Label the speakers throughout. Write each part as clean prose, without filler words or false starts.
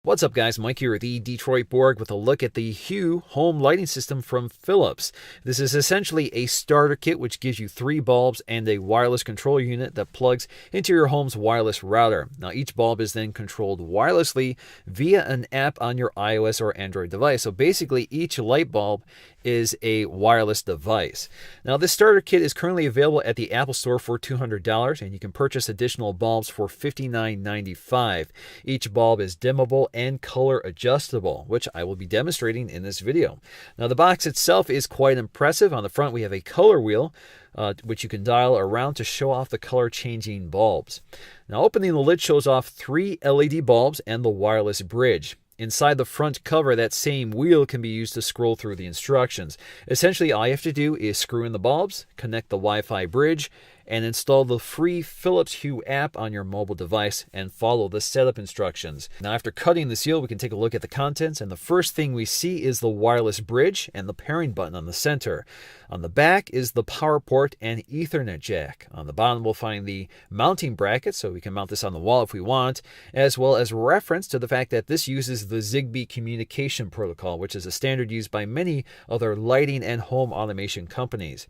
Speaker 1: What's up, guys? Mike here, the Detroit Borg, with a look at the Hue home lighting system from Philips. This is essentially a starter kit which gives you 3 bulbs and a wireless control unit that plugs into your home's wireless router. Now, each bulb is then controlled wirelessly via an app on your iOS or Android device. So basically, each light bulb is a wireless device. Now, this starter kit is currently available at the Apple Store for $200, and you can purchase additional bulbs for $59.95. Each bulb is dimmable and color adjustable, which I will be demonstrating in this video. Now, the box itself is quite impressive. On the front, we have a color wheel, which you can dial around to show off the color changing bulbs. Now, opening the lid shows off 3 LED bulbs and the wireless bridge. Inside the front cover, that same wheel can be used to scroll through the instructions. Essentially, all you have to do is screw in the bulbs, connect the Wi-Fi bridge, and install the free Philips Hue app on your mobile device and follow the setup instructions. Now, after cutting the seal, we can take a look at the contents, and the first thing we see is the wireless bridge and the pairing button on the center. On the back is the power port and Ethernet jack. On the bottom, we'll find the mounting bracket, so we can mount this on the wall if we want, as well as reference to the fact that this uses the Zigbee communication protocol, which is a standard used by many other lighting and home automation companies.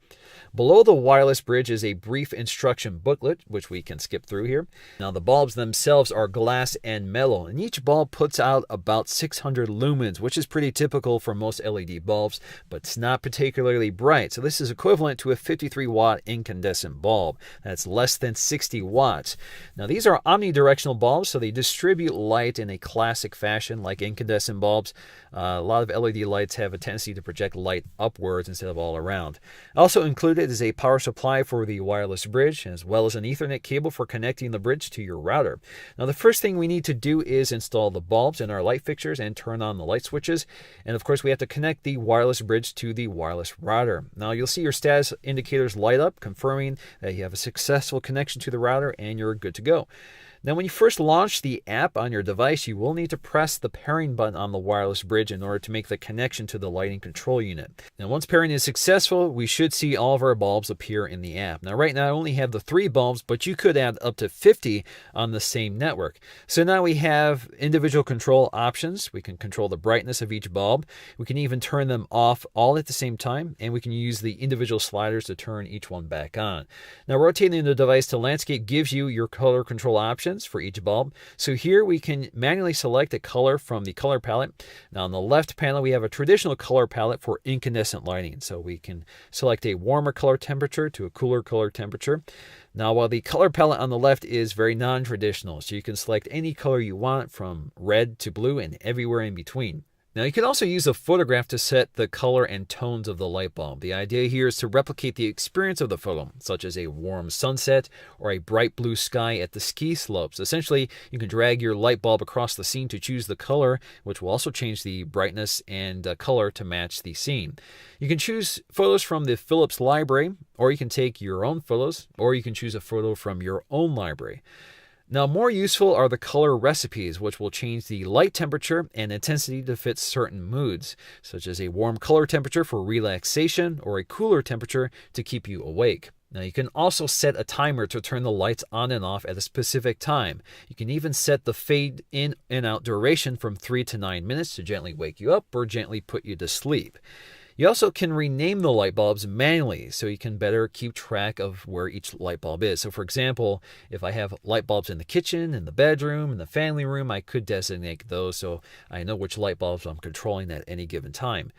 Speaker 1: Below the wireless bridge is a brief instruction booklet, which we can skip through here. Now, the bulbs themselves are glass and metal, and each bulb puts out about 600 lumens, which is pretty typical for most LED bulbs, but it's not particularly bright. So this is equivalent to a 53-watt incandescent bulb. That's less than 60 watts. Now, these are omnidirectional bulbs, so they distribute light in a classic fashion like incandescent bulbs. A lot of LED lights have a tendency to project light upwards instead of all around. Also included is a power supply for the wireless bridge, as well as an Ethernet cable for connecting the bridge to your router. Now, the first thing we need to do is install the bulbs in our light fixtures and turn on the light switches. And of course, we have to connect the wireless bridge to the wireless router. Now, you'll see your status indicators light up, confirming that you have a successful connection to the router and you're good to go. Now, when you first launch the app on your device, you will need to press the pairing button on the wireless bridge in order to make the connection to the lighting control unit. Now, once pairing is successful, we should see all of our bulbs appear in the app. Now, right now, I only have the 3 bulbs, but you could add up to 50 on the same network. So now we have individual control options. We can control the brightness of each bulb. We can even turn them off all at the same time, and we can use the individual sliders to turn each one back on. Now, rotating the device to landscape gives you your color control options for each bulb. So here we can manually select a color from the color palette. Now, on the left panel, we have a traditional color palette for incandescent lighting. So we can select a warmer color temperature to a cooler color temperature. Now, while the color palette on the left is very non-traditional, so you can select any color you want from red to blue and everywhere in between. Now, you can also use a photograph to set the color and tones of the light bulb. The idea here is to replicate the experience of the photo, such as a warm sunset or a bright blue sky at the ski slopes. Essentially, you can drag your light bulb across the scene to choose the color, which will also change the brightness and color to match the scene. You can choose photos from the Philips library, or you can take your own photos, or you can choose a photo from your own library. Now, more useful are the color recipes, which will change the light temperature and intensity to fit certain moods, such as a warm color temperature for relaxation or a cooler temperature to keep you awake. Now, you can also set a timer to turn the lights on and off at a specific time. You can even set the fade in and out duration from 3 to 9 minutes to gently wake you up or gently put you to sleep. You also can rename the light bulbs manually, so you can better keep track of where each light bulb is. So, for example, if I have light bulbs in the kitchen, in the bedroom, in the family room, I could designate those so I know which light bulbs I'm controlling at any given time.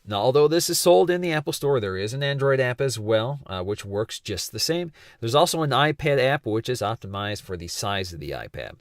Speaker 1: Now, although this is sold in the Apple Store, there is an Android app as well, which works just the same. There's also an iPad app, which is optimized for the size of the iPad.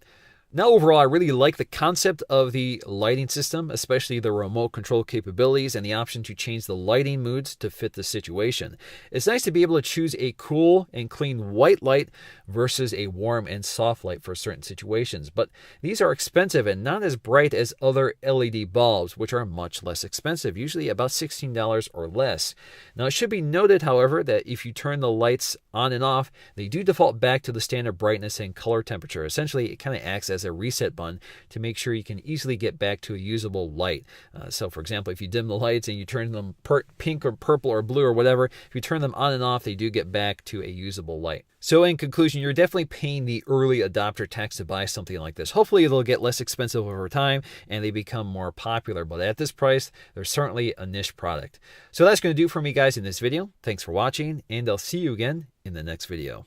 Speaker 1: Now, overall, I really like the concept of the lighting system, especially the remote control capabilities and the option to change the lighting moods to fit the situation. It's nice to be able to choose a cool and clean white light versus a warm and soft light for certain situations. But these are expensive and not as bright as other LED bulbs, which are much less expensive, usually about $16 or less. Now, it should be noted, however, that if you turn the lights on and off, they do default back to the standard brightness and color temperature. Essentially, it kind of acts as has a reset button to make sure you can easily get back to a usable light. So for example, if you dim the lights and you turn them pink or purple or blue or whatever, if you turn them on and off, they do get back to a usable light. So in conclusion, you're definitely paying the early adopter tax to buy something like this. Hopefully they'll get less expensive over time and they become more popular, but at this price, they're certainly a niche product. So that's going to do it for me, guys, in this video. Thanks for watching, and I'll see you again in the next video.